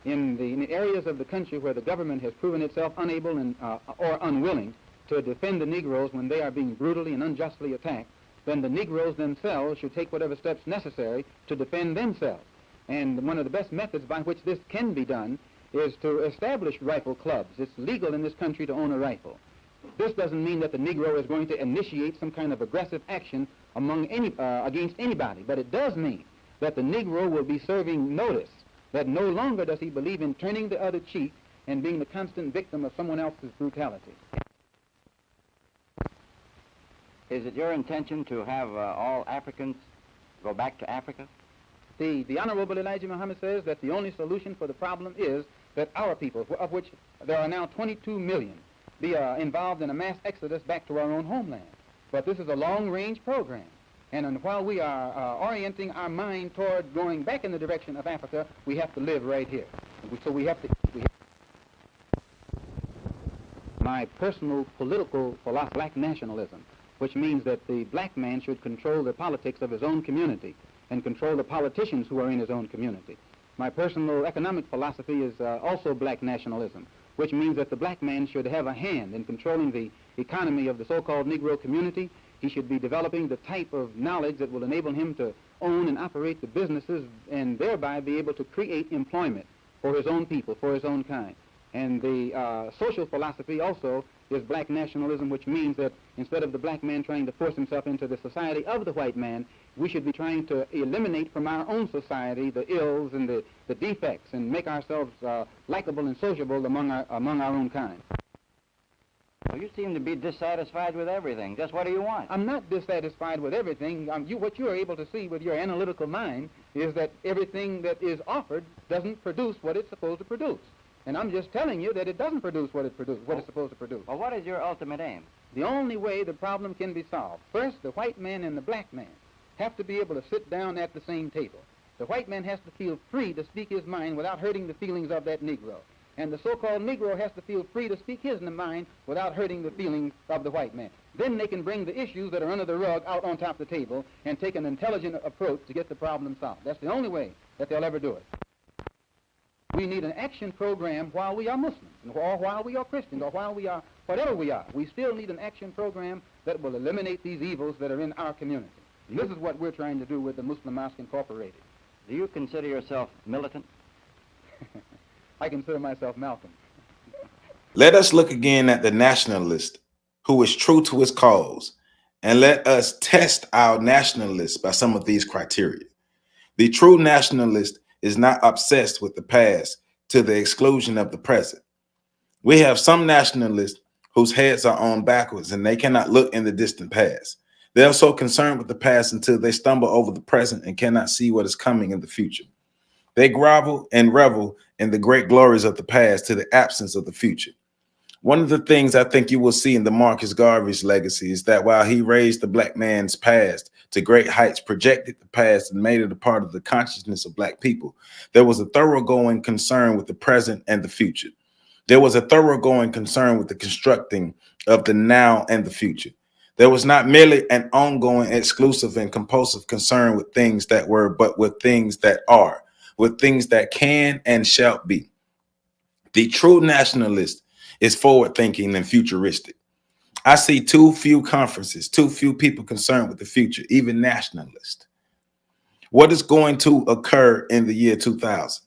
in the areas of the country where the government has proven itself unable or unwilling to defend the Negroes when they are being brutally and unjustly attacked, then the Negroes themselves should take whatever steps necessary to defend themselves. And one of the best methods by which this can be done is to establish rifle clubs. It's legal in this country to own a rifle. This doesn't mean that the Negro is going to initiate some kind of aggressive action against anybody, but it does mean that the Negro will be serving notice that no longer does he believe in turning the other cheek and being the constant victim of someone else's brutality. Is it your intention to have all Africans go back to Africa? The Honorable Elijah Muhammad says that the only solution for the problem is that our people, of which there are now 22 million, be involved in a mass exodus back to our own homeland. But this is a long-range program. And while we are orienting our mind toward going back in the direction of Africa, we have to live right here. So we have to... My personal political philosophy, black nationalism, which means that the black man should control the politics of his own community and control the politicians who are in his own community. My personal economic philosophy is also black nationalism, which means that the black man should have a hand in controlling the economy of the so-called Negro community. He should be developing the type of knowledge that will enable him to own and operate the businesses and thereby be able to create employment for his own people, for his own kind. And the social philosophy also is black nationalism, which means that instead of the black man trying to force himself into the society of the white man, we should be trying to eliminate from our own society the ills and the defects and make ourselves likable and sociable among our own kind. Well, you seem to be dissatisfied with everything. Just what do you want? I'm not dissatisfied with everything. What you are able to see with your analytical mind is that everything that is offered doesn't produce what it's supposed to produce. And I'm just telling you that it doesn't produce what it's supposed to produce. Well, what is your ultimate aim? The only way the problem can be solved, first, the white man and the black man have to be able to sit down at the same table. The white man has to feel free to speak his mind without hurting the feelings of that Negro. And the so-called Negro has to feel free to speak his mind without hurting the feelings of the white man. Then they can bring the issues that are under the rug out on top of the table and take an intelligent approach to get the problem solved. That's the only way that they'll ever do it. We need an action program while we are Muslims, or while we are Christians, or while we are whatever we are. We still need an action program that will eliminate these evils that are in our community. And this is what we're trying to do with the Muslim Mosque Incorporated. Do you consider yourself militant? I consider myself Malcolm. Let us look again at the nationalist who is true to his cause, and let us test our nationalists by some of these criteria. The true nationalist is not obsessed with the past to the exclusion of the present. We have some nationalists whose heads are on backwards and they cannot look in the distant past. They are so concerned with the past until they stumble over the present and cannot see what is coming in the future. They grovel and revel in the great glories of the past to the absence of the future. One of the things I think you will see in the Marcus Garvey's legacy is that while he raised the black man's past to great heights, projected the past and made it a part of the consciousness of black people, there was a thoroughgoing concern with the present and the future. There was a thoroughgoing concern with the constructing of the now and the future. There was not merely an ongoing, exclusive, and compulsive concern with things that were, but with things that are, with things that can and shall be. The true nationalist is forward-thinking and futuristic. I see too few conferences, too few people concerned with the future, even nationalists. What is going to occur in the year 2000?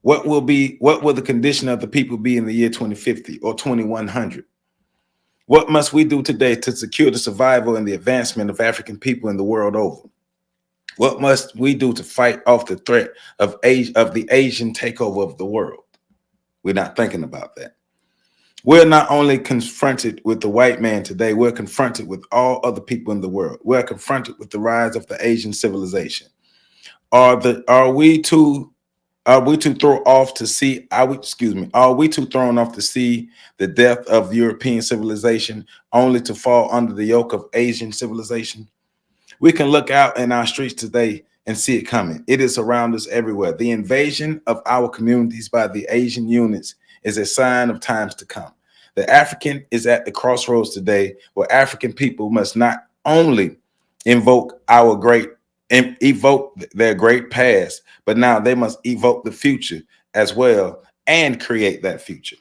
What will the condition of the people be in the year 2050 or 2100? What must we do today to secure the survival and the advancement of African people in the world over? What must we do to fight off the threat of the Asian takeover of the world? We're not thinking about that. We're not only confronted with the white man today, we're confronted with all other people in the world. We're confronted with the rise of the Asian civilization. Are we too thrown off to see the death of European civilization only to fall under the yoke of Asian civilization? We can look out in our streets today and see it coming. It is around us everywhere. The invasion of our communities by the Asian units is a sign of times to come. The African is at the crossroads today where African people must not only evoke their great past, but now they must evoke the future as well and create that future.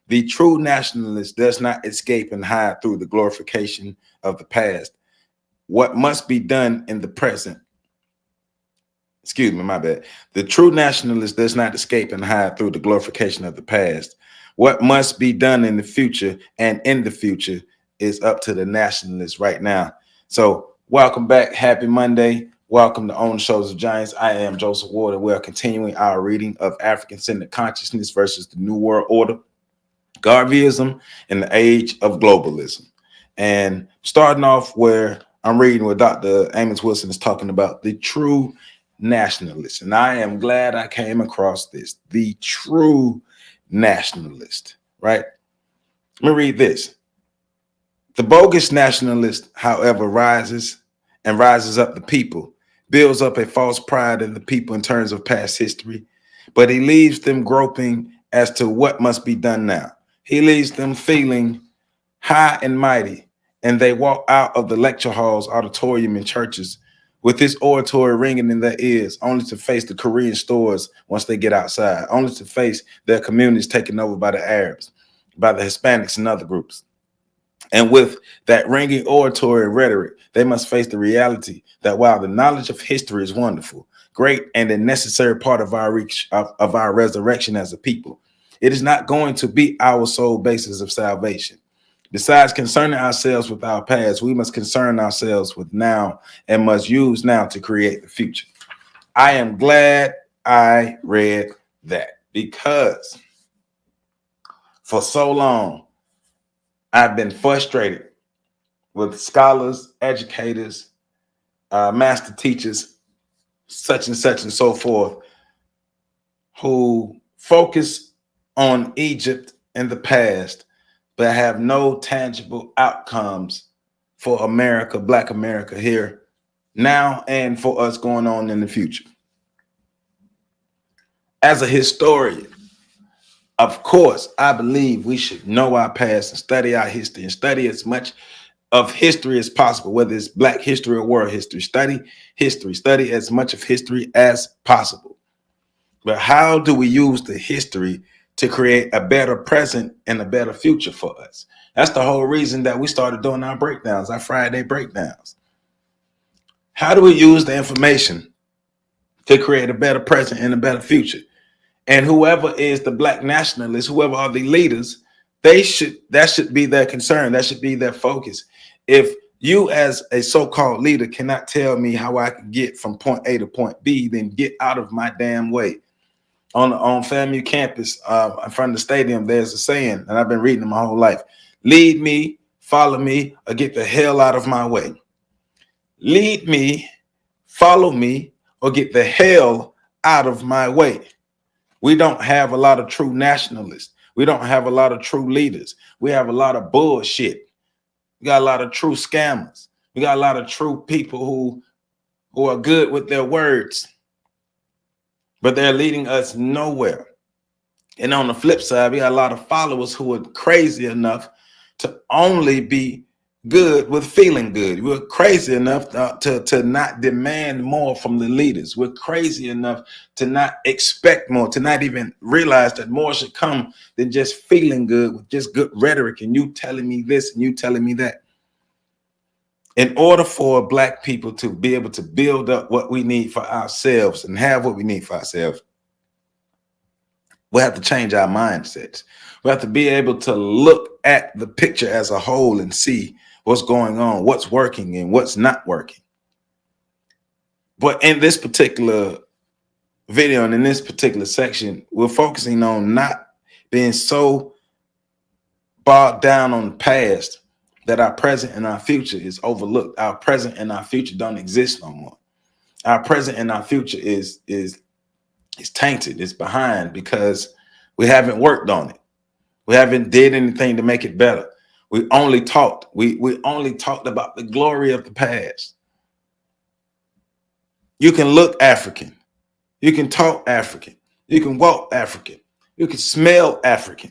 The true nationalist does not escape and hide through the glorification of the past. What must be done in the present, excuse me, my bad. The true nationalist does not escape and hide through the glorification of the past. What must be done in the future and in the future is up to the nationalists right now. So welcome back. Happy Monday. Welcome to On the Shoulders of Giants. I am Joseph Ward, and we are continuing our reading of African-Centered Consciousness versus the New World Order, Garveyism in the Age of Globalism. And starting off where I'm reading what Dr. Amos Wilson is talking about, the true nationalist. And I am glad I came across this, the true nationalist, right? Let me read this. The bogus nationalist, however, rises up the people, builds up a false pride in the people in terms of past history, but he leaves them groping as to what must be done now. He leaves them feeling high and mighty, and they walk out of the lecture halls, auditorium, and churches with this oratory ringing in their ears, only to face the Korean stores once they get outside, only to face their communities taken over by the Arabs, by the Hispanics and other groups. And with that ringing oratory rhetoric, they must face the reality that while the knowledge of history is wonderful, great, and a necessary part of our resurrection as a people, it is not going to be our sole basis of salvation. Besides concerning ourselves with our past, we must concern ourselves with now and must use now to create the future. I am glad I read that, because for so long, I've been frustrated with scholars, educators, master teachers, such and so forth, who focus on Egypt in the past, but have no tangible outcomes for America, Black America here now, and for us going on in the future. As a historian, of course, I believe we should know our past and study our history and study as much of history as possible, whether it's Black history or world history. Study history, study as much of history as possible. But how do we use the history to create a better present and a better future for us? That's the whole reason that we started doing our breakdowns, our Friday breakdowns. How do we use the information to create a better present and a better future? And whoever is the Black nationalists, whoever are the leaders, that should be their concern. That should be their focus. If you as a so-called leader cannot tell me how I can get from point A to point B, then get out of my damn way. On FAMU campus, in front of the stadium, there's a saying, and I've been reading it my whole life: lead me, follow me, or get the hell out of my way. Lead me, follow me, or get the hell out of my way. We don't have a lot of true nationalists. We don't have a lot of true leaders. We have a lot of bullshit. We got a lot of true scammers. We got a lot of true people who are good with their words, but they're leading us nowhere. And on the flip side, we got a lot of followers who are crazy enough to only be good with feeling good. We're crazy enough to not demand more from the leaders. We're crazy enough to not expect more, to not even realize that more should come than just feeling good with just good rhetoric and you telling me this and you telling me that. In order for Black people to be able to build up what we need for ourselves and have what we need for ourselves, we have to change our mindsets. We have to be able to look at the picture as a whole and see what's going on, what's working and what's not working. But in this particular video and in this particular section, we're focusing on not being so bogged down on the past that our present and our future is overlooked. Our present and our future don't exist no more. Our present and our future is tainted. It's behind because we haven't worked on it. We haven't did anything to make it better. We only talked. We only talked about the glory of the past. You can look African. You can talk African. You can walk African. You can smell African.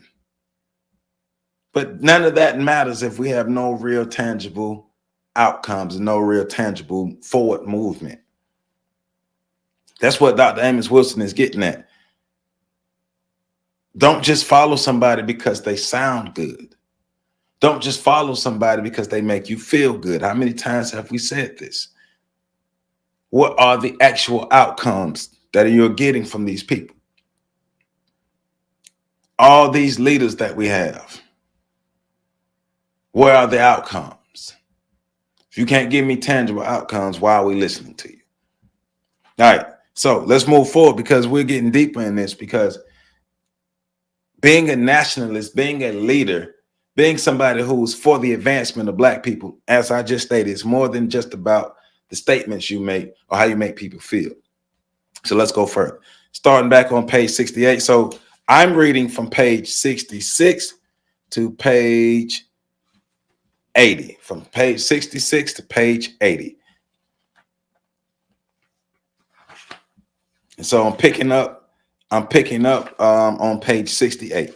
But none of that matters if we have no real tangible outcomes and no real tangible forward movement. That's what Dr. Amos Wilson is getting at. Don't just follow somebody because they sound good. Don't just follow somebody because they make you feel good. How many times have we said this? What are the actual outcomes that you're getting from these people? All these leaders that we have, where are the outcomes? If you can't give me tangible outcomes, why are we listening to you? All right, so let's move forward because we're getting deeper in this, because being a nationalist, being a leader, being somebody who's for the advancement of Black people, as I just stated, is more than just about the statements you make or how you make people feel. So let's go further. Starting back on page 68. So I'm reading from page 66 to page 80, from page 66 to page 80. And so I'm picking up on page 68.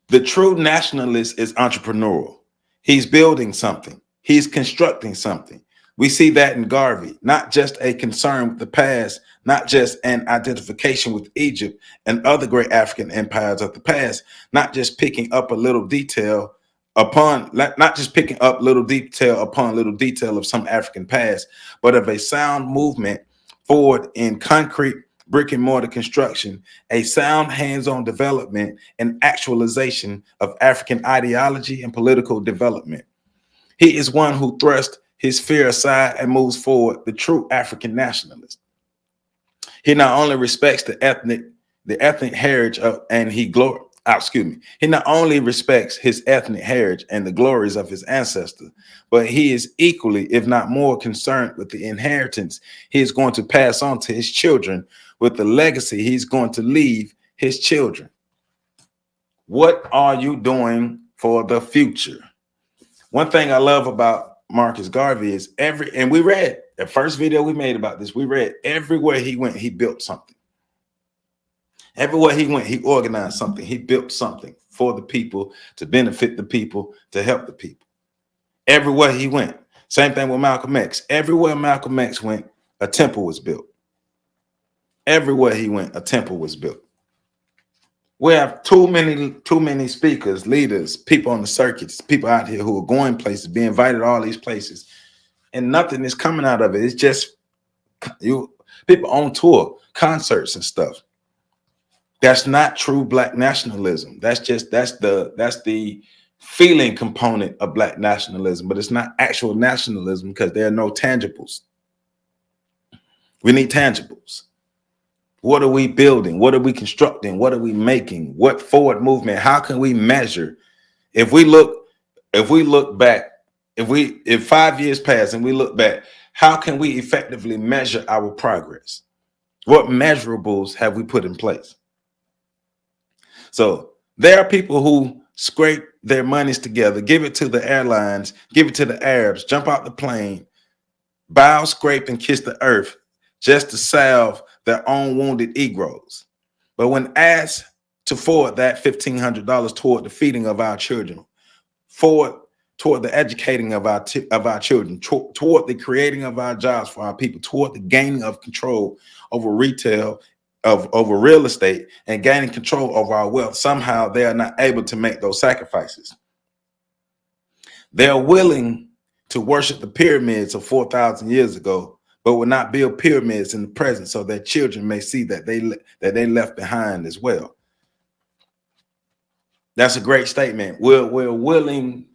The true nationalist is entrepreneurial. He's building something. He's constructing something. We see that in Garvey, not just a concern with the past, not just an identification with Egypt and other great African empires of the past, not just picking up a little detail upon, not just picking up little detail upon little detail of some African past, but of a sound movement forward in concrete brick and mortar construction, a sound hands-on development and actualization of African ideology and political development. He is one who thrusts his fear aside and moves forward, the true African nationalist. He not only respects the ethnic heritage of, and he not only respects his ethnic heritage and the glories of his ancestors, but he is equally, if not more, concerned with the inheritance he is going to pass on to his children, with the legacy he's going to leave his children. What are you doing for the future? One thing I love about Marcus Garvey is and we read the first video we made about this, we read everywhere he went, he built something. Everywhere he went, he organized something. He built something for the people, to benefit the people, to help the people. Everywhere he went. Same thing with Malcolm X. Everywhere Malcolm X went, a temple was built. Everywhere he went, a temple was built. We have too many speakers, leaders, people on the circuits, people out here who are going places, being invited to all these places, and nothing is coming out of it. It's just people on tour, concerts and stuff. That's not true Black nationalism. That's the feeling component of Black nationalism, but it's not actual nationalism because there are no tangibles. We need tangibles. What are we building? What are we constructing? What are we making? What forward movement? How can we measure? If we look back, if 5 years pass and we look back, how can we effectively measure our progress? What measurables have we put in place? So there are people who scrape their monies together, give it to the airlines, give it to the Arabs, jump out the plane, bow, scrape, and kiss the earth just to salve their own wounded egos. But when asked to forward that $1,500 toward the feeding of our children, forward toward the educating of our children, toward the creating of our jobs for our people, toward the gaining of control over retail, over real estate, and gaining control over our wealth, somehow they are not able to make those sacrifices. They're willing to worship the pyramids of 4,000 years ago, but will not build pyramids in the present so that children may see that they left behind as well. That's a great statement. We're willing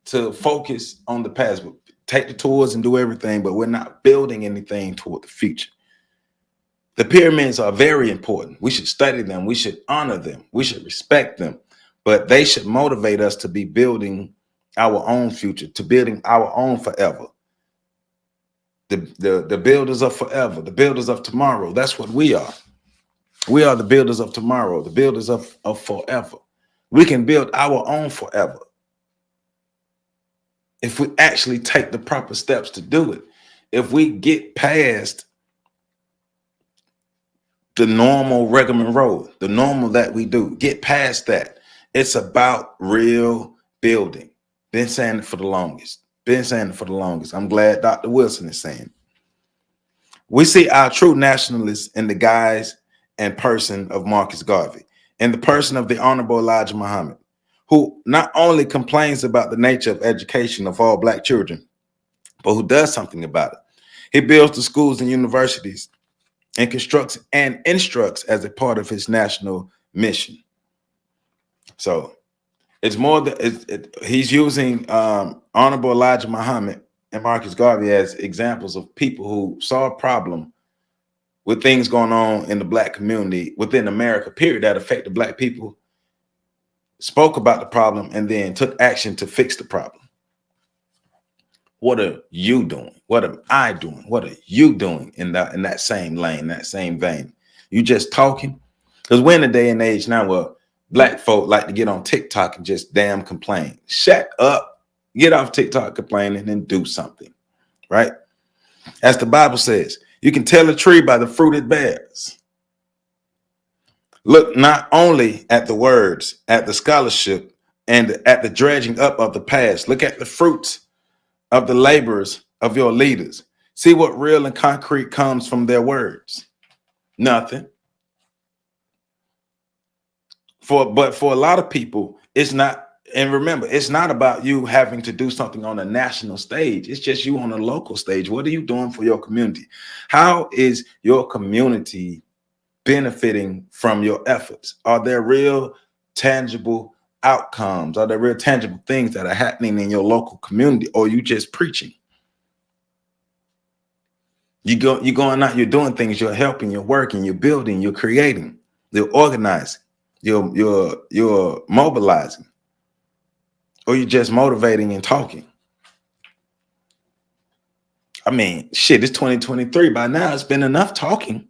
to focus on the past, take the tours and do everything, but we're not building anything toward the future. The pyramids are very important. We should study them. We should honor them. We should respect them, but they should motivate us to be building our own future, to building our own forever. The builders of forever, the builders of tomorrow. That's what we are. We are the builders of tomorrow, the builders of forever. We can build our own forever if we actually take the proper steps to do it. If we get past the normal regular road, the normal that we do, get past that. It's about real building. Been saying it for the longest. I'm glad Dr. Wilson is saying it. We see our true nationalists in the guise and person of Marcus Garvey, in the person of the Honorable Elijah Muhammad, who not only complains about the nature of education of all Black children, but who does something about it. He builds the schools and universities and constructs and instructs as a part of his national mission. So it's more that he's using Honorable Elijah Muhammad and Marcus Garvey as examples of people who saw a problem with things going on in the Black community within America, period, that affected Black people, spoke about the problem, and then took action to fix the problem. What are you doing? What am I doing? What are you doing in that same lane, that same vein? You just talking? Because we're in a day and age now where Black folk like to get on TikTok and just damn complain. Shut up. Get off TikTok complaining and do something, right? As the Bible says, you can tell a tree by the fruit it bears. Look not only at the words, at the scholarship, and at the dredging up of the past. Look at the fruits of the labors of your leaders. See what real and concrete comes from their words. Nothing. But for a lot of people, it's not. And remember, it's not about you having to do something on a national stage. It's just you on a local stage. What are you doing for your community? How is your community benefiting from your efforts? Are there real tangible outcomes? Are there real tangible things that are happening in your local community? Or are you just preaching? You're going out, you're doing things, you're helping, you're working, you're building, you're creating, you're organizing, you're mobilizing. Or you're just motivating and talking. I mean, shit, it's 2023. By now, it's been enough talking.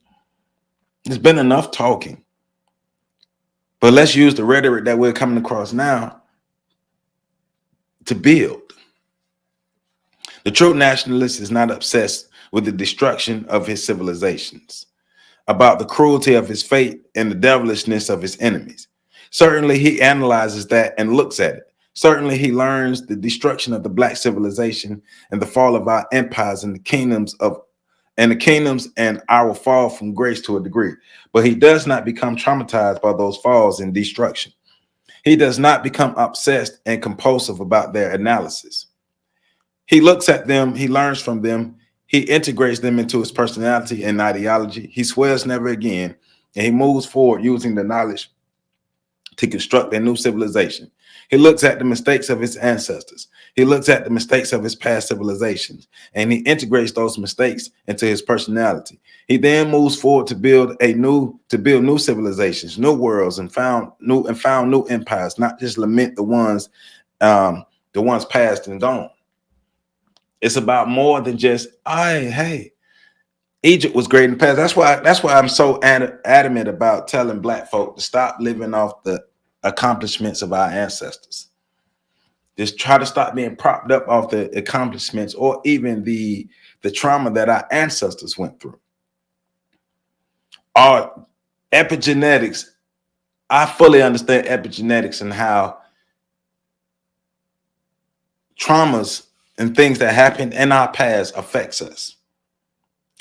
It's been enough talking. But let's use the rhetoric that we're coming across now to build. The true nationalist is not obsessed with the destruction of his civilizations, about the cruelty of his fate and the devilishness of his enemies. Certainly, he analyzes that and looks at it. Certainly, he learns the destruction of the Black civilization and the fall of our empires and the kingdoms and our fall from grace to a degree. But he does not become traumatized by those falls and destruction. He does not become obsessed and compulsive about their analysis. He looks at them, he learns from them, he integrates them into his personality and ideology. He swears never again, and he moves forward using the knowledge to construct a new civilization. He looks at the mistakes of his ancestors. He looks at the mistakes of his past civilizations, and he integrates those mistakes into his personality. He then moves forward to build new civilizations, new worlds, and found new empires, not just lament the ones past and gone. It's about more than just, hey, Egypt was great in the past. That's why I'm so adamant about telling Black folk to stop living off the accomplishments of our ancestors. Just try to stop being propped up off the accomplishments or even the trauma that our ancestors went through. Our epigenetics, I fully understand epigenetics and how traumas and things that happened in our past affects us.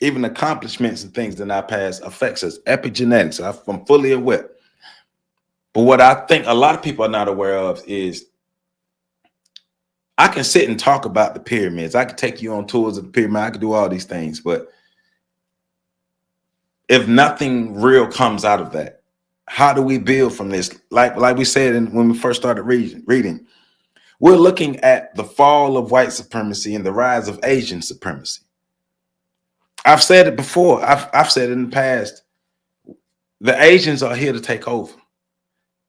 Even accomplishments and things in our past affects us. Epigenetics, I'm fully aware. But what I think a lot of people are not aware of is I can sit and talk about the pyramids. I can take you on tours of the pyramid. I can do all these things. But if nothing real comes out of that, how do we build from this? Like we said when we first started reading, we're looking at the fall of white supremacy and the rise of Asian supremacy. I've said it before. I've said it in the past. The Asians are here to take over.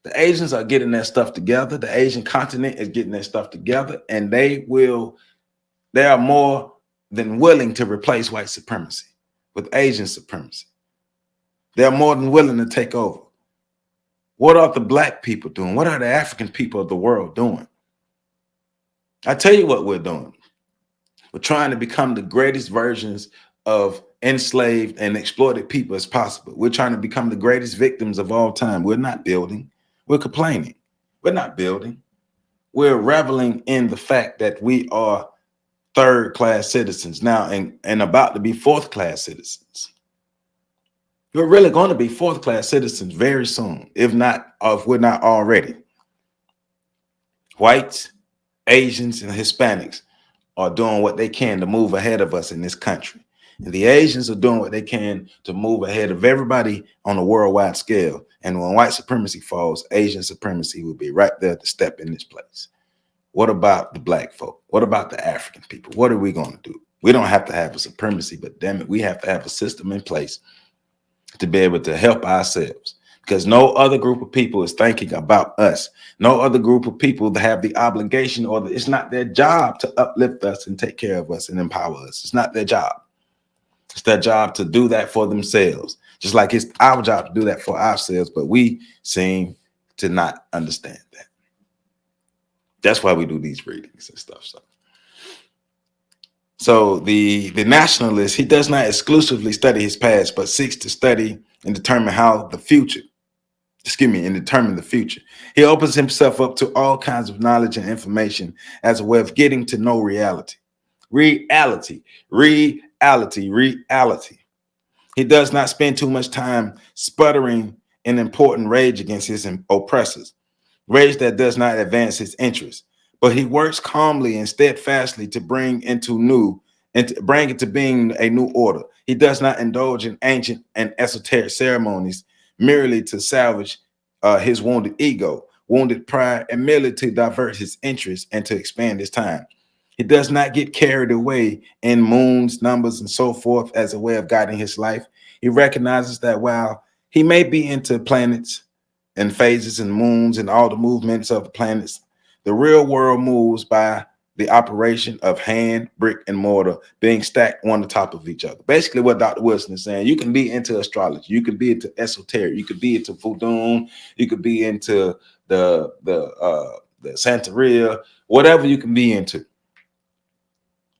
The Asians are getting their stuff together. The Asian continent is getting their stuff together, and they are more than willing to replace white supremacy with Asian supremacy. They're more than willing to take over. What are the Black people doing? What are the African people of the world doing? I tell you what we're doing. We're trying to become the greatest versions of enslaved and exploited people as possible. We're trying to become the greatest victims of all time. We're not building. We're complaining. We're not building. We're reveling in the fact that we are third-class citizens now and about to be fourth-class citizens. We're really going to be fourth class citizens very soon, if we're not already. Whites, Asians, and Hispanics are doing what they can to move ahead of us in this country. And the Asians are doing what they can to move ahead of everybody on a worldwide scale. And when white supremacy falls, Asian supremacy will be right there to step in this place. What about the black folk? What about the African people? What are we going to do? We don't have to have a supremacy, but damn it, we have to have a system in place to be able to help ourselves, because no other group of people is thinking about us. No other group of people that have the obligation, or it's not their job to uplift us and take care of us and empower us. It's not their job. It's their job to do that for themselves, just like it's our job to do that for ourselves. But we seem to not understand that. That's why we do these readings and stuff. So the nationalist, he does not exclusively study his past, but seeks to study and determine the future. He opens himself up to all kinds of knowledge and information as a way of getting to know reality. Reality. He does not spend too much time sputtering in important rage against his oppressors, rage that does not advance his interests. But he works calmly and steadfastly to bring into being a new order. He does not indulge in ancient and esoteric ceremonies merely to salvage his wounded ego, wounded pride, and merely to divert his interest and to expand his time. He does not get carried away in moons, numbers, and so forth as a way of guiding his life. He recognizes that while he may be into planets and phases and moons and all the movements of the planets, the real world moves by the operation of hand, brick, and mortar being stacked one on top of each other. Basically what Dr. Wilson is saying, you can be into astrology, you can be into esoteric, you could be into voodoo, you could be into the Santeria, whatever you can be into.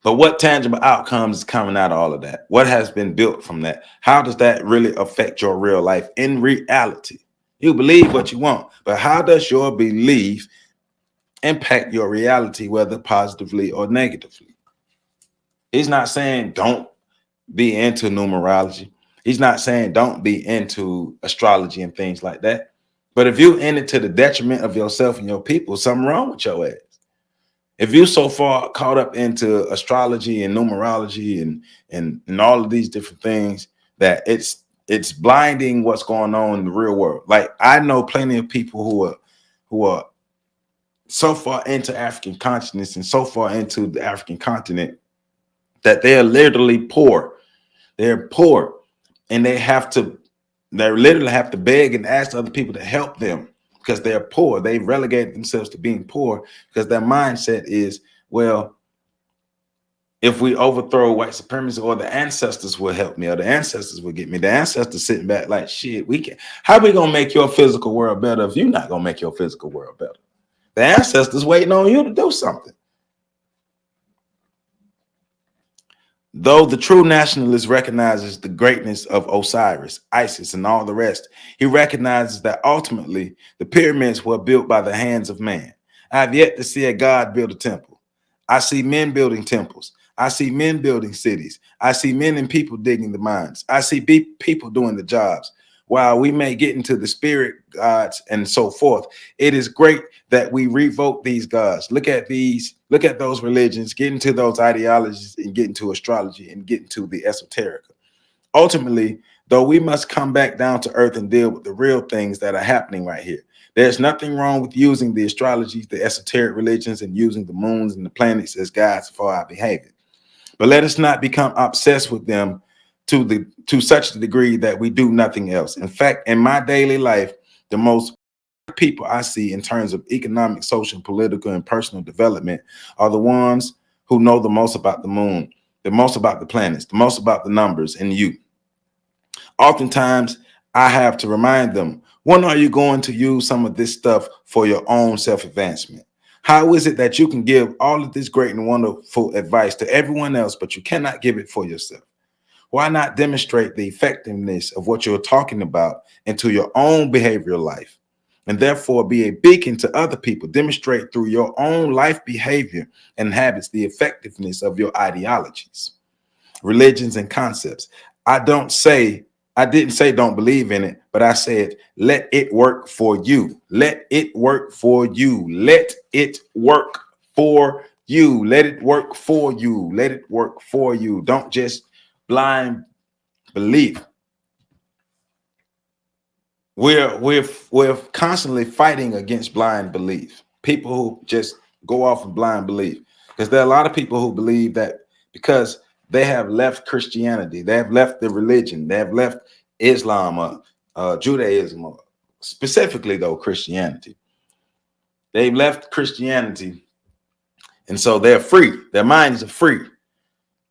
But what tangible outcomes is coming out of all of that? What has been built from that? How does that really affect your real life in reality? You believe what you want, but how does your belief impact your reality, whether positively or negatively? He's not saying don't be into numerology. He's not saying don't be into astrology and things like that. But if you're in it to the detriment of yourself and your people, something wrong with your ass. If you're so far caught up into astrology and numerology and all of these different things that it's blinding what's going on in the real world. Like, I know plenty of people who are so far into African consciousness and so far into the African continent that they are literally poor. They're poor, and they literally have to beg and ask other people to help them because they're poor. They relegated themselves to being poor because their mindset is, well, if we overthrow white supremacy, or the ancestors will help me, or the ancestors will get me. The ancestors sitting back like, shit, how are we gonna make your physical world better if you're not gonna make your physical world better? The ancestors waiting on you to do something. Though the true nationalist recognizes the greatness of Osiris, Isis, and all the rest, he recognizes that ultimately the pyramids were built by the hands of man. I have yet to see a god build a temple. I see men building temples. I see men building cities. I see men and people digging the mines. I see people doing the jobs. While we may get into the spirit gods and so forth, it is great that we revoke these gods. Look at those religions, get into those ideologies, and get into astrology and get into the esoteric. Ultimately, though, we must come back down to earth and deal with the real things that are happening right here. There's nothing wrong with using the astrology, the esoteric religions, and using the moons and the planets as guides for our behavior. But let us not become obsessed with them to such a degree that we do nothing else. In fact, in my daily life, the most people I see in terms of economic, social, political, and personal development are the ones who know the most about the moon, the most about the planets, the most about the numbers, and you. Oftentimes, I have to remind them, when are you going to use some of this stuff for your own self-advancement? How is it that you can give all of this great and wonderful advice to everyone else, but you cannot give it for yourself? Why not demonstrate the effectiveness of what you're talking about into your own behavioral life, and therefore be a beacon to other people? Demonstrate through your own life behavior and habits the effectiveness of your ideologies, religions, and concepts. I don't say I didn't say don't believe in it, but I said, let it work for you. Let it work for you. Let it work for you. Let it work for you. Let it work for you. Don't just blind believe. We're constantly fighting against blind belief. People who just go off of blind belief, because there are a lot of people who believe that because they have left Christianity, they have left the religion, they have left Islam, Judaism, specifically though Christianity. They've left Christianity, and so they're free. Their minds are free,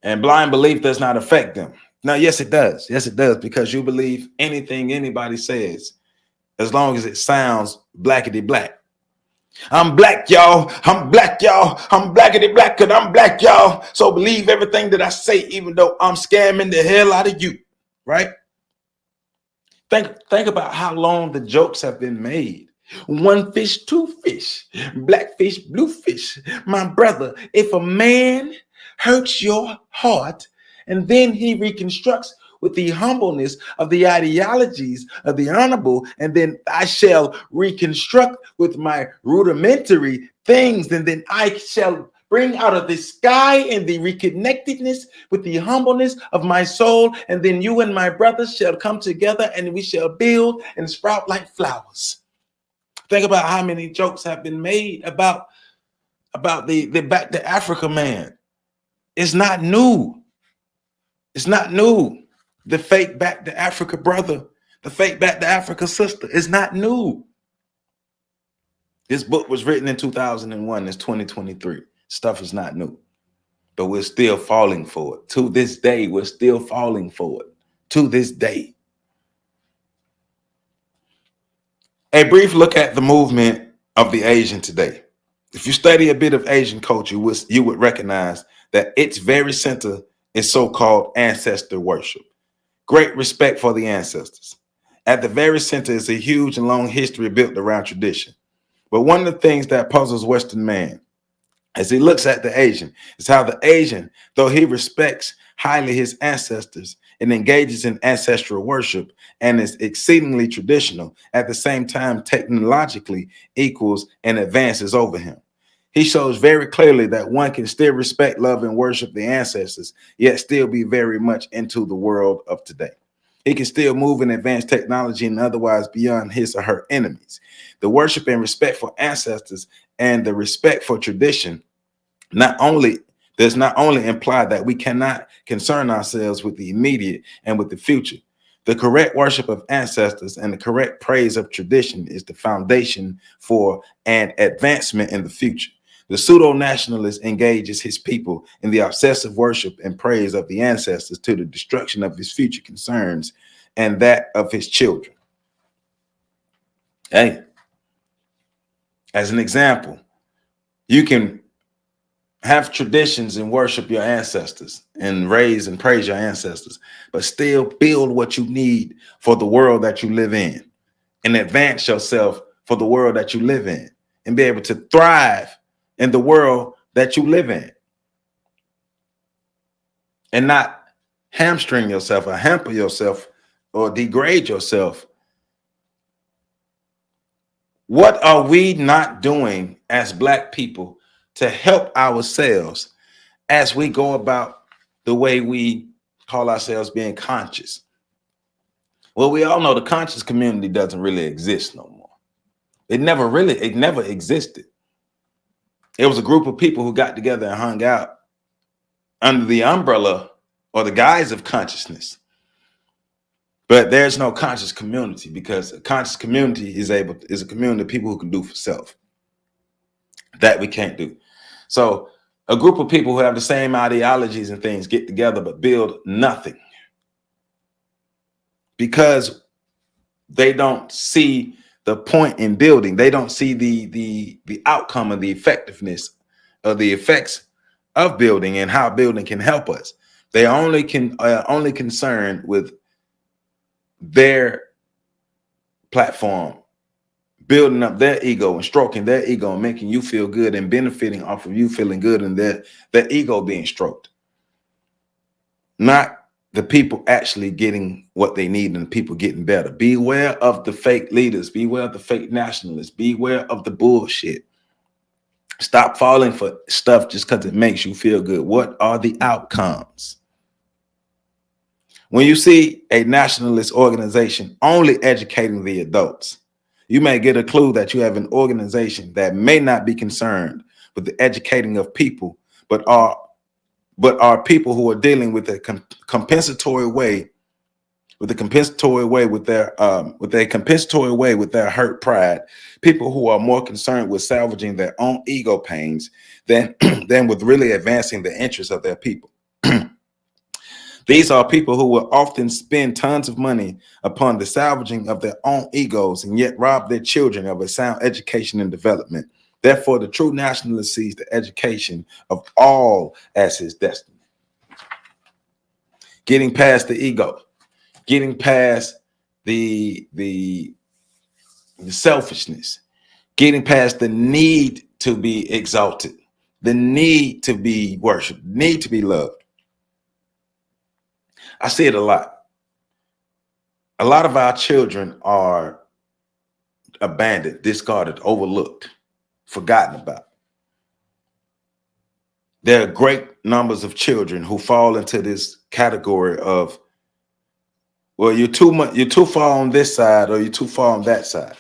and blind belief does not affect them. Now, yes, it does. Yes, it does, because you believe anything anybody says, as long as it sounds blackety black. I'm black, y'all. I'm black, y'all. I'm blackety black because I'm black, y'all. So believe everything that I say, even though I'm scamming the hell out of you, right? Think about how long the jokes have been made. One fish, two fish, black fish, blue fish. My brother, if a man hurts your heart and then he reconstructs with the humbleness of the ideologies of the honorable, and then I shall reconstruct with my rudimentary things, and then I shall bring out of the sky and the reconnectedness with the humbleness of my soul, and then you and my brothers shall come together and we shall build and sprout like flowers. Think about how many jokes have been made about the back to Africa man. It's not new. It's not new. The fake back to Africa brother, the fake back to Africa sister is not new. This book was written in 2001. It's 2023. Stuff is not new, but we're still falling for it. To this day, we're still falling for it. To this day. A brief look at the movement of the Asian today. If you study a bit of Asian culture, you would recognize that its very center is so-called ancestor worship. Great respect for the ancestors. At the very center is a huge and long history built around tradition. But one of the things that puzzles Western man as he looks at the Asian is how the Asian, though he respects highly his ancestors and engages in ancestral worship and is exceedingly traditional, at the same time technologically equals and advances over him. He shows very clearly that one can still respect, love, and worship the ancestors, yet still be very much into the world of today. He can still move in advanced technology and otherwise beyond his or her enemies. The worship and respect for ancestors and the respect for tradition does not only imply that we cannot concern ourselves with the immediate and with the future. The correct worship of ancestors and the correct praise of tradition is the foundation for an advancement in the future. The pseudo-nationalist engages his people in the obsessive worship and praise of the ancestors to the destruction of his future concerns and that of his children. Hey, as an example, you can have traditions and worship your ancestors and raise and praise your ancestors, but still build what you need for the world that you live in and advance yourself for the world that you live in and be able to thrive in the world that you live in and not hamstring yourself or hamper yourself or degrade yourself. What are we not doing as Black people to help ourselves as we go about the way we call ourselves being conscious? Well, we all know the conscious community doesn't really exist no more. It never existed. It was a group of people who got together and hung out under the umbrella or the guise of consciousness. But there's no conscious community because a conscious community is a community of people who can do for self. That we can't do. So a group of people who have the same ideologies and things get together but build nothing because they don't see the point in building. They don't see the outcome of the effectiveness of the effects of building and how building can help us. They only concerned with their platform, building up their ego and stroking their ego and making you feel good and benefiting off of you feeling good and their ego being stroked. Not the people actually getting what they need and the people getting better. Beware of the fake leaders. Beware of the fake nationalists. Beware of the bullshit. Stop falling for stuff just because it makes you feel good. What are the outcomes? When you see a nationalist organization only educating the adults, you may get a clue that you have an organization that may not be concerned with the educating of people, but are people who are dealing with a compensatory way, with their hurt pride. People who are more concerned with salvaging their own ego pains than than with really advancing the interests of their people. These are people who will often spend tons of money upon the salvaging of their own egos and yet rob their children of a sound education and development. Therefore, the true nationalist sees the education of all as his destiny. Getting past the ego, getting past the selfishness, getting past the need to be exalted, the need to be worshiped, need to be loved. I see it a lot. A lot of our children are abandoned, discarded, overlooked, forgotten about. There are great numbers of children who fall into this category of, well, you're too far on this side or you're too far on that side.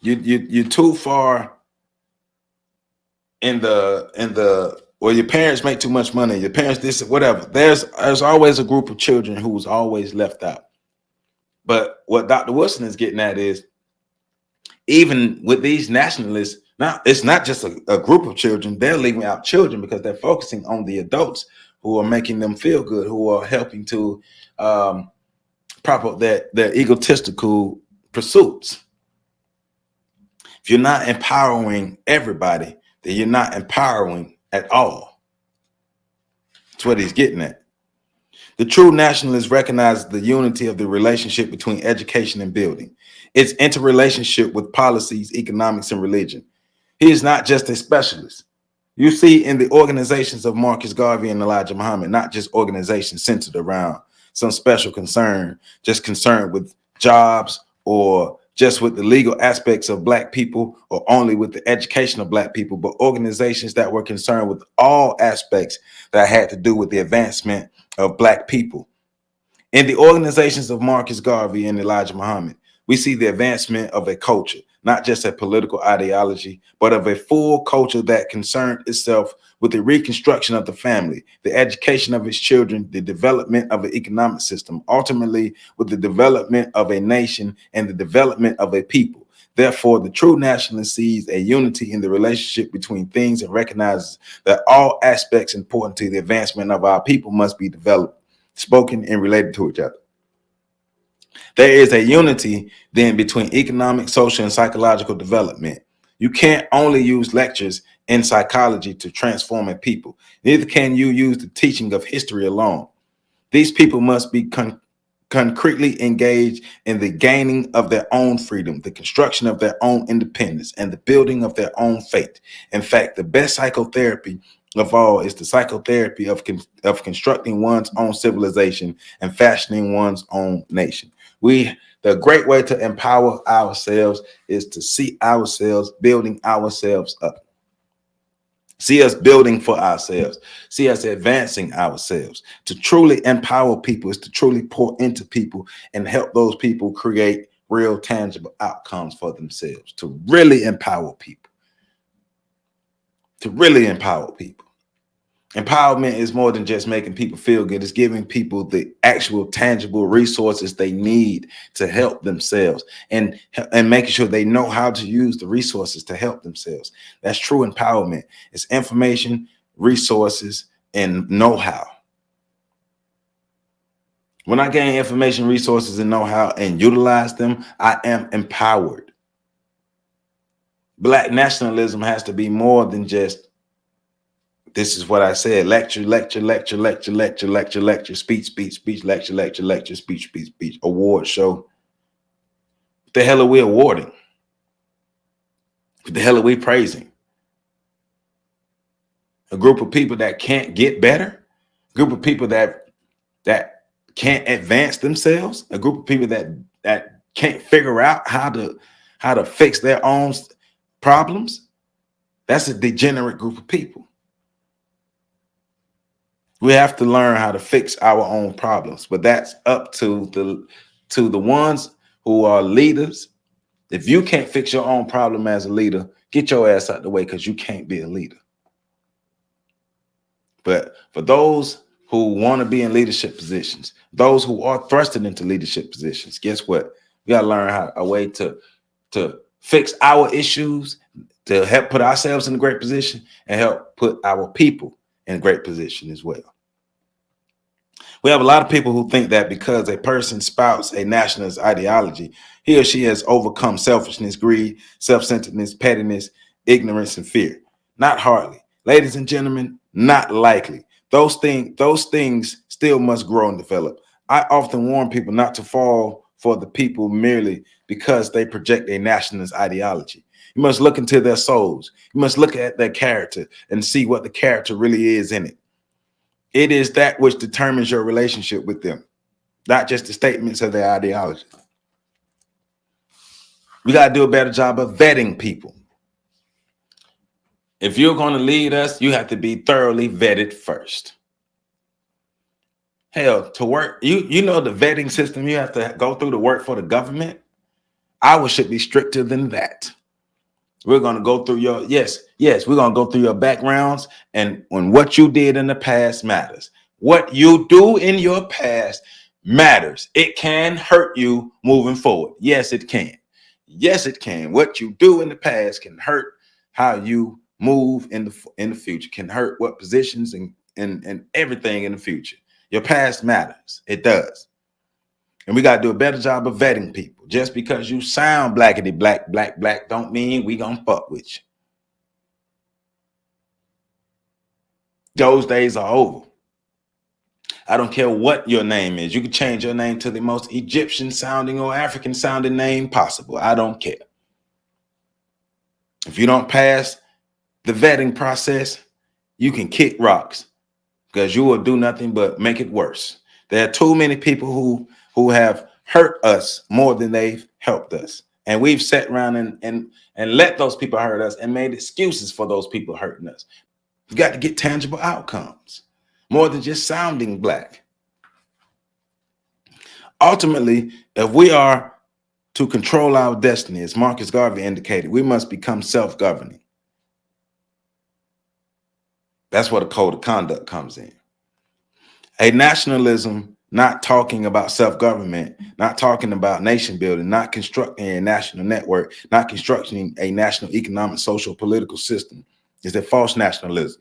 You're too far in the well, your parents make too much money, your parents this, whatever. There's always a group of children who's always left out. But what Dr. Wilson is getting at is, even with these nationalists, now it's not just a group of children, they're leaving out children because they're focusing on the adults who are making them feel good, who are helping to prop up their egotistical pursuits. If you're not empowering everybody, then you're not empowering at all. That's what he's getting at. The true nationalist recognizes the unity of the relationship between education and building, its interrelationship with policies, economics, and religion. He is not just a specialist. You see in the organizations of Marcus Garvey and Elijah Muhammad, not just organizations centered around some special concern, just concerned with jobs or just with the legal aspects of Black people or only with the education of Black people, but organizations that were concerned with all aspects that had to do with the advancement of Black people. In the organizations of Marcus Garvey and Elijah Muhammad, we see the advancement of a culture, not just a political ideology, but of a full culture that concerned itself with the reconstruction of the family, the education of its children, the development of an economic system, ultimately with the development of a nation and the development of a people. Therefore, the true nationalist sees a unity in the relationship between things and recognizes that all aspects important to the advancement of our people must be developed, spoken, and related to each other. There is a unity then between economic, social, and psychological development. You can't only use lectures in psychology to transform a people. Neither can you use the teaching of history alone. These people must be concretely engaged in the gaining of their own freedom, the construction of their own independence, and the building of their own fate. In fact, the best psychotherapy of all is the psychotherapy of constructing one's own civilization and fashioning one's own nation. The great way to empower ourselves is to see ourselves building ourselves up. See us building for ourselves. See us advancing ourselves. To truly empower people is to truly pour into people and help those people create real tangible outcomes for themselves. To really empower people. To really empower people. Empowerment is more than just making people feel good. It's giving people the actual tangible resources they need to help themselves and making sure they know how to use the resources to help themselves. That's true empowerment. It's information, resources, and know-how. When I gain information, resources, and know-how and utilize them, I am empowered. Black nationalism has to be more than just, this is what I said, lecture, lecture, lecture, lecture, lecture, lecture, lecture, speech, speech, speech, lecture, lecture, lecture, speech, speech, speech, award show. What the hell are we awarding? What the hell are we praising? A group of people that can't get better? group of people that can't advance themselves, a group of people that can't figure out how to fix their own problems. That's a degenerate group of people. We have to learn how to fix our own problems, but that's up to the ones who are leaders. If you can't fix your own problem as a leader, get your ass out the way, because you can't be a leader. But for those who want to be in leadership positions, those who are thrusted into leadership positions, guess what? We got to learn a way to fix our issues, to help put ourselves in a great position and help put our people in a great position as well. We have a lot of people who think that because a person spouts a nationalist ideology, he or she has overcome selfishness, greed, self-centeredness, pettiness, ignorance, and fear. Not hardly. Ladies and gentlemen, not likely. Those things still must grow and develop. I often warn people not to fall for the people merely because they project a nationalist ideology. You must look into their souls. You must look at their character and see what the character really is in it. It is that which determines your relationship with them, not just the statements of their ideology. We got to do a better job of vetting people. If you're going to lead us, you have to be thoroughly vetted first. Hell, to work, you know the vetting system you have to go through to work for the government. Ours should be stricter than that. We're going to go through your, yes, we're going to go through your backgrounds, and when what you did in the past matters. What you do in your past matters. It can hurt you moving forward. Yes, it can. Yes, it can. What you do in the past can hurt how you move in the future, can hurt what positions and everything in the future. Your past matters. It does. And we got to do a better job of vetting people. Just because you sound blackity black don't mean we gonna fuck with you. Those days are over. I don't care what your name is. You can change your name to the most Egyptian sounding or African sounding name possible. I don't care. If you don't pass the vetting process, you can kick rocks, because you will do nothing but make it worse. There are too many people who have hurt us more than they've helped us. And we've sat around and let those people hurt us and made excuses for those people hurting us. We've got to get tangible outcomes, more than just sounding black. Ultimately, if we are to control our destiny, as Marcus Garvey indicated, we must become self-governing. That's where the code of conduct comes in. A nationalism not talking about self-government, not talking about nation building, not constructing a national network, not constructing a national economic, social, political system is a false nationalism.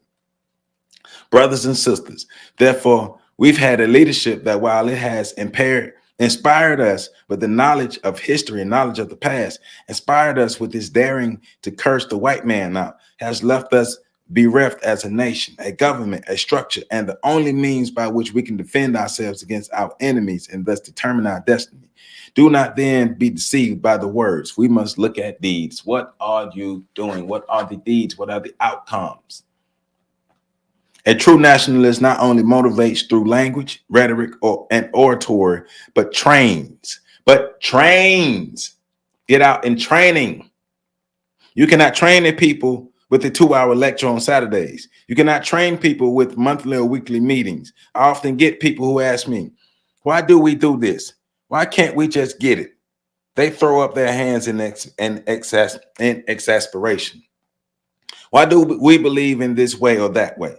Brothers and sisters, therefore, we've had a leadership that, while it has inspired us with the knowledge of history and knowledge of the past, inspired us with its daring to curse the white man out, has left us bereft as a nation, a government, a structure, and the only means by which we can defend ourselves against our enemies and thus determine our destiny. Do not then be deceived by the words. We must look at deeds. What are you doing? What are the deeds? What are the outcomes? A true nationalist not only motivates through language, rhetoric, and oratory, but trains. Get out in training. You cannot train the people with a 2-hour lecture on Saturdays. You cannot train people with monthly or weekly meetings. I often get people who ask me, why do we do this? Why can't we just get it? They throw up their hands in exasperation. Why do we believe in this way or that way?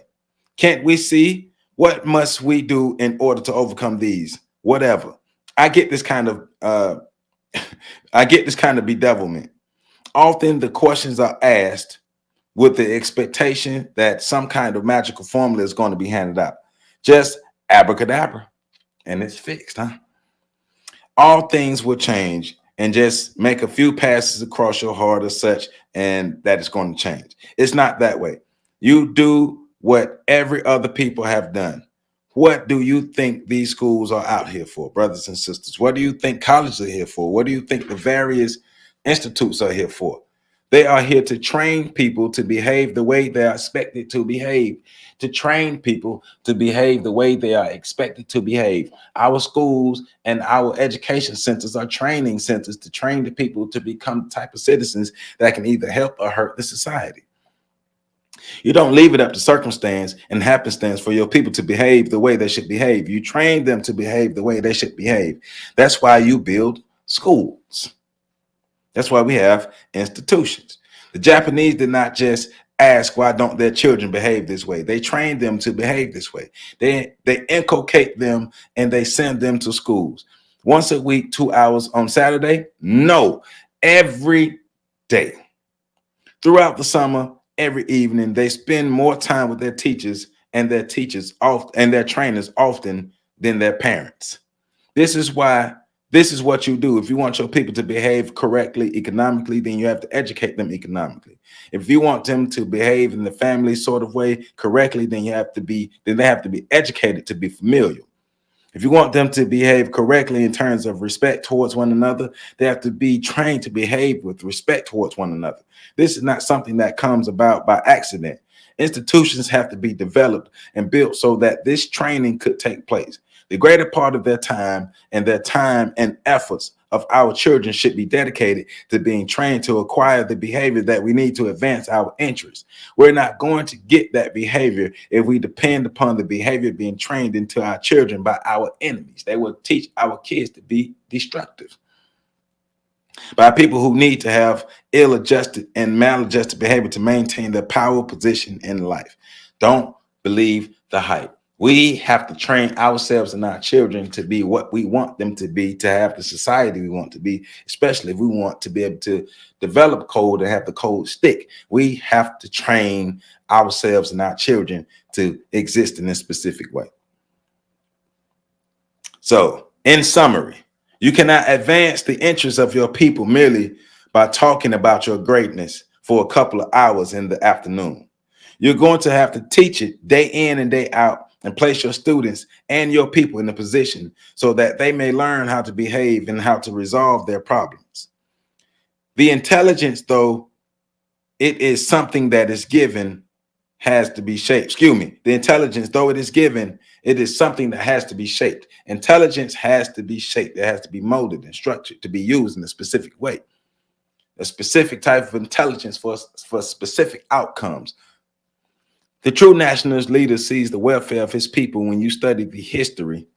Can't we see? What must we do in order to overcome these? Whatever. I get this kind of bedevilment. Often the questions are asked with the expectation that some kind of magical formula is going to be handed out. Just abracadabra, and it's fixed, huh? All things will change, and just make a few passes across your heart or such, and that is going to change. It's not that way. You do what every other people have done. What do you think these schools are out here for, brothers and sisters? What do you think colleges are here for? What do you think the various institutes are here for? They are here to train people to behave the way they are expected to behave, to train people to behave the way they are expected to behave. Our schools and our education centers are training centers to train the people to become the type of citizens that can either help or hurt the society. You don't leave it up to circumstance and happenstance for your people to behave the way they should behave. You train them to behave the way they should behave. That's why you build schools. That's why we have institutions. The Japanese did not just ask, why don't their children behave this way? They trained them to behave this way. They inculcate them and they send them to schools. Once a week, 2 hours on Saturday? No, every day. Throughout the summer, every evening, they spend more time with their teachers and their trainers often than their parents. This is what you do. If you want your people to behave correctly economically, then you have to educate them economically. If you want them to behave in the family sort of way correctly, then they have to be educated to be familial. If you want them to behave correctly in terms of respect towards one another, they have to be trained to behave with respect towards one another. This is not something that comes about by accident. Institutions have to be developed and built so that this training could take place. The greater part of their time and efforts of our children should be dedicated to being trained to acquire the behavior that we need to advance our interests. We're not going to get that behavior if we depend upon the behavior being trained into our children by our enemies. They will teach our kids to be destructive by people who need to have ill-adjusted and maladjusted behavior to maintain their power position in life. Don't believe the hype. We have to train ourselves and our children to be what we want them to be, to have the society we want to be, especially if we want to be able to develop code and have the code stick. We have to train ourselves and our children to exist in a specific way. So, in summary, you cannot advance the interests of your people merely by talking about your greatness for a couple of hours in the afternoon. You're going to have to teach it day in and day out and place your students and your people in a position so that they may learn how to behave and how to resolve their problems. The intelligence, though it is something that is given, has to be shaped. The intelligence, though it is given, it is something that has to be shaped. Intelligence has to be shaped. It has to be molded and structured to be used in a specific way. A specific type of intelligence for specific outcomes. The true nationalist leader sees the welfare of his people. When you study the history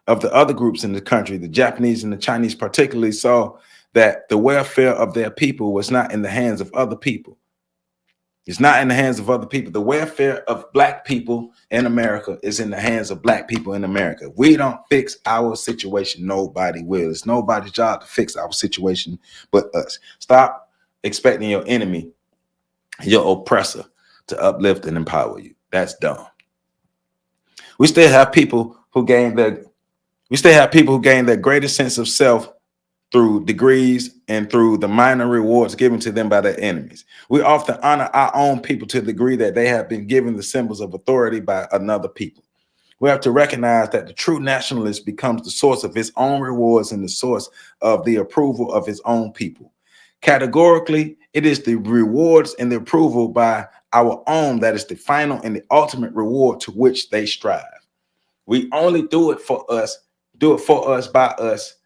of the other groups in the country, the Japanese and the Chinese particularly saw that the welfare of their people was not in the hands of other people. It's not in the hands of other people. The welfare of Black people in America is in the hands of Black people in America. If we don't fix our situation, nobody will. It's nobody's job to fix our situation but us. Stop expecting your enemy, your oppressor, to uplift and empower you. That's dumb. We still have people who gain their greatest sense of self through degrees and through the minor rewards given to them by their enemies. We often honor our own people to the degree that they have been given the symbols of authority by another people. We have to recognize that the true nationalist becomes the source of his own rewards and the source of the approval of his own people. Categorically, it is the rewards and the approval by our own that is the final and the ultimate reward to which they strive. We only do it for us, by us,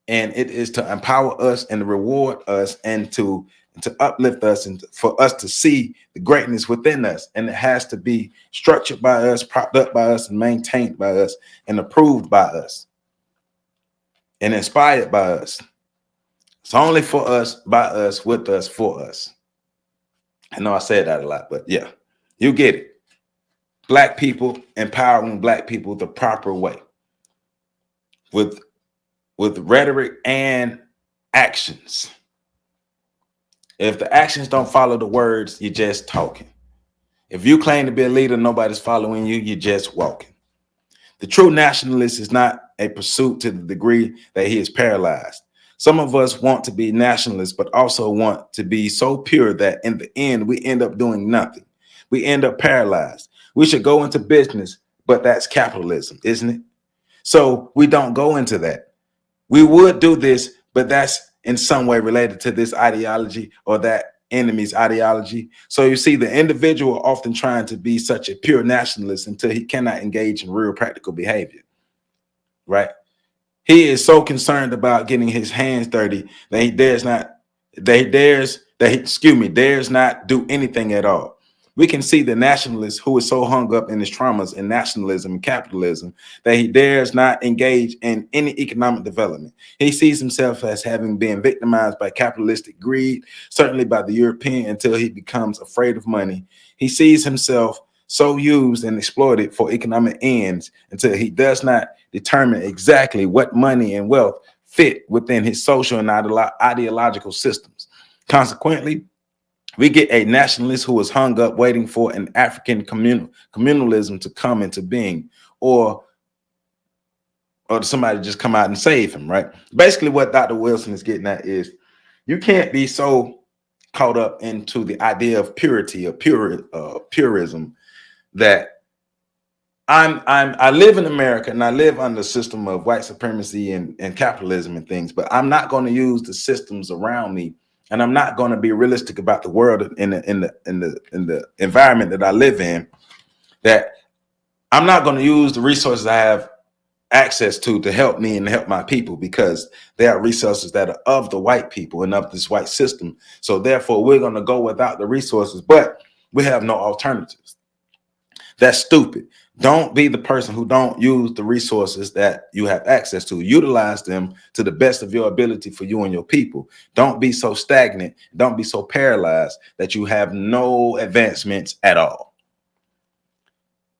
and it is to empower us and to reward us and to uplift us and for us to see the greatness within us. And it has to be structured by us, propped up by us, and maintained by us, and approved by us, and inspired by us. It's only for us, by us, with us, for us. I know I said that a lot, but yeah, you get it. Black people, empowering Black people the proper way, with rhetoric and actions. If the actions don't follow the words, you're just talking. If you claim to be a leader, nobody's following you, you're just walking. The true nationalist is not a pursuit to the degree that he is paralyzed. Some of us want to be nationalists, but also want to be so pure that in the end, we end up doing nothing. We end up paralyzed. We should go into business, but that's capitalism, isn't it? So we don't go into that. We would do this, but that's in some way related to this ideology or that enemy's ideology. So you see the individual often trying to be such a pure nationalist until he cannot engage in real practical behavior, right? He is so concerned about getting his hands dirty that he dares not do anything at all. We can see the nationalist who is so hung up in his traumas in nationalism and capitalism that he dares not engage in any economic development. He sees himself as having been victimized by capitalistic greed, certainly by the European, until he becomes afraid of money. He sees himself so used and exploited for economic ends until he does not determine exactly what money and wealth fit within his social and ideological systems. Consequently, we get a nationalist who is hung up waiting for an African communalism to come into being, or somebody just come out and save him, right? Basically, what Dr. Wilson is getting at is you can't be so caught up into the idea of purity or purism that I live in America and I live under a system of white supremacy and capitalism and things, but I'm not going to use the systems around me, and I'm not going to be realistic about the world in the environment that I live in. That I'm not going to use the resources I have access to help me and help my people, because they are resources that are of the white people and of this white system. So therefore, we're going to go without the resources, but we have no alternatives. That's stupid. Don't be the person who don't use the resources that you have access to. Utilize them to the best of your ability for you and your people. Don't be so stagnant. Don't be so paralyzed that you have no advancements at all.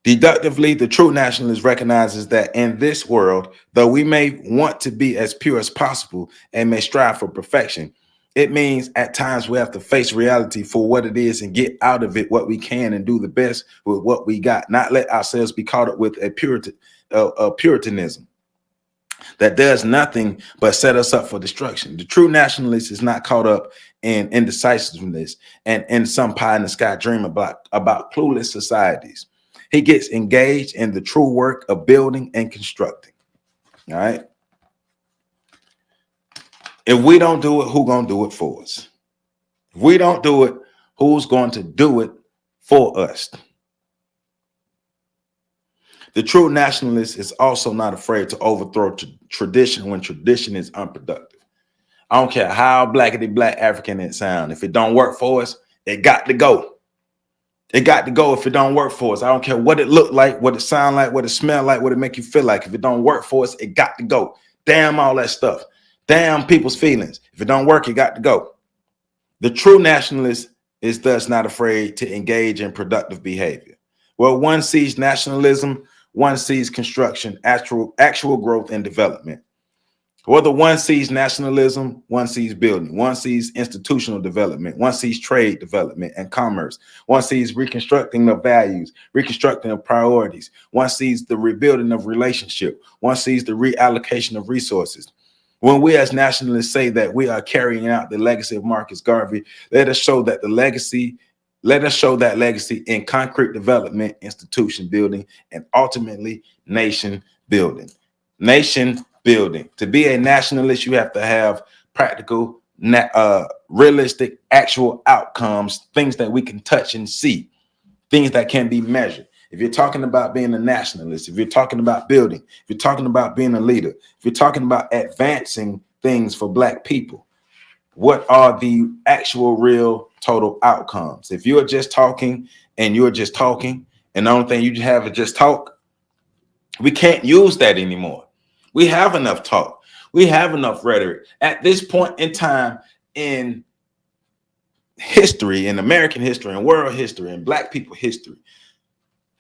Deductively, the true nationalist recognizes that in this world, though we may want to be as pure as possible and may strive for perfection, it means at times we have to face reality for what it is and get out of it what we can and do the best with what we got, not let ourselves be caught up with a puritanism that does nothing but set us up for destruction. The true nationalist is not caught up in indecisiveness and in some pie in the sky dream about clueless societies. He gets engaged in the true work of building and constructing. All right. If we don't do it, who's going to do it for us? If we don't do it, who's going to do it for us? The true nationalist is also not afraid to overthrow tradition when tradition is unproductive. I don't care how blackety black African it sounds. If it don't work for us, it got to go. It got to go if it don't work for us. I don't care what it look like, what it sound like, what it smell like, what it make you feel like. If it don't work for us, it got to go. Damn all that stuff. Damn people's feelings. If it don't work, it got to go. The true nationalist is thus not afraid to engage in productive behavior. Well, one sees nationalism, one sees construction, actual growth and development. Whether one sees nationalism, one sees building, one sees institutional development, one sees trade development and commerce, one sees reconstructing of values, reconstructing of priorities, one sees the rebuilding of relationship, one sees the reallocation of resources. When we as nationalists say that we are carrying out the legacy of Marcus Garvey, let us show that legacy in concrete development, institution building, and ultimately nation building. Nation building. To be a nationalist, you have to have practical, realistic, actual outcomes, things that we can touch and see, things that can be measured. If you're talking about being a nationalist, if you're talking about building, if you're talking about being a leader, if you're talking about advancing things for Black people, what are the actual, real, total outcomes? If you're just talking and you're just talking, and the only thing you have is just talk, we can't use that anymore. We have enough talk. We have enough rhetoric. At this point in time in history, in American history, and world history, and Black people history,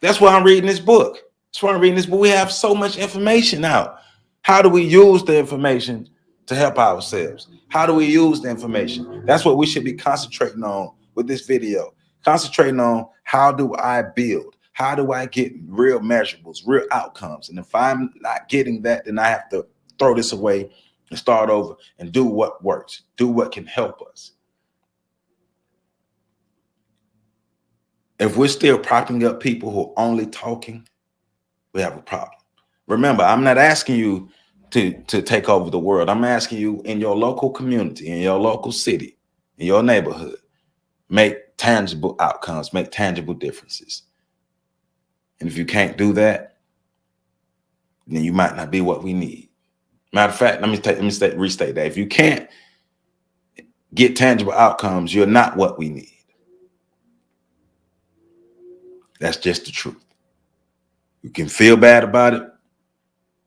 that's why I'm reading this book. That's why I'm reading this book. We have so much information out. How do we use the information to help ourselves? How do we use the information? That's what we should be concentrating on with this video. Concentrating on, how do I build? How do I get real measurables, real outcomes? And if I'm not getting that, then I have to throw this away and start over and do what works, do what can help us. If we're still propping up people who are only talking, we have a problem. Remember, I'm not asking you to take over the world. I'm asking you, in your local community, in your local city, in your neighborhood, make tangible outcomes, make tangible differences. And if you can't do that, then you might not be what we need. Matter of fact, let me restate that. If you can't get tangible outcomes, you're not what we need. That's just the truth. You can feel bad about it,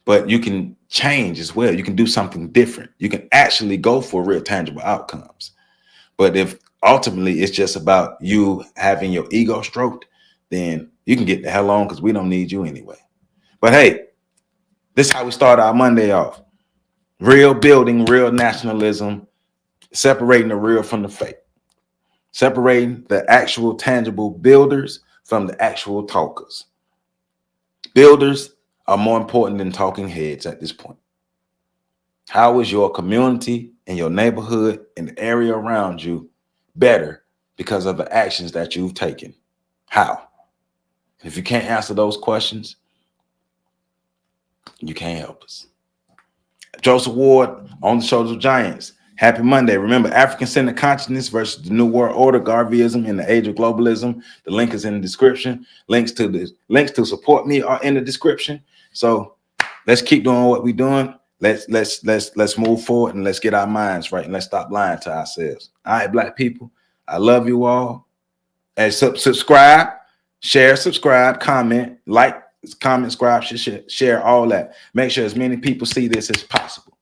but you can change as well. You can do something different. You can actually go for real tangible outcomes. But if ultimately it's just about you having your ego stroked, then you can get the hell on, because we don't need you anyway. But hey, this is how we start our Monday off. Real building, real nationalism, separating the real from the fake, separating the actual tangible builders from the actual talkers. Builders are more important than talking heads at this point. How is your community and your neighborhood and the area around you better because of the actions that you've taken? How? If you can't answer those questions, you can't help us. Joseph Ward, On the Shoulders of Giants. Happy Monday. Remember, African-Centered consciousness versus the New World Order, Garveyism in the age of globalism. The link is in the description. Links to support me are in the description. So let's keep doing what we're doing. Let's move forward, and let's get our minds right, and let's stop lying to ourselves. All right, Black people, I love you all. And subscribe, share, subscribe, comment, like, comment, subscribe, share all that. Make sure as many people see this as possible.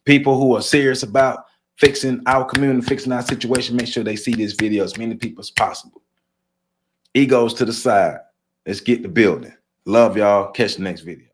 People who are serious about fixing our community, fixing our situation, make sure they see this video as many people as possible. Egos to the side. Let's get the building. Love y'all. Catch the next video.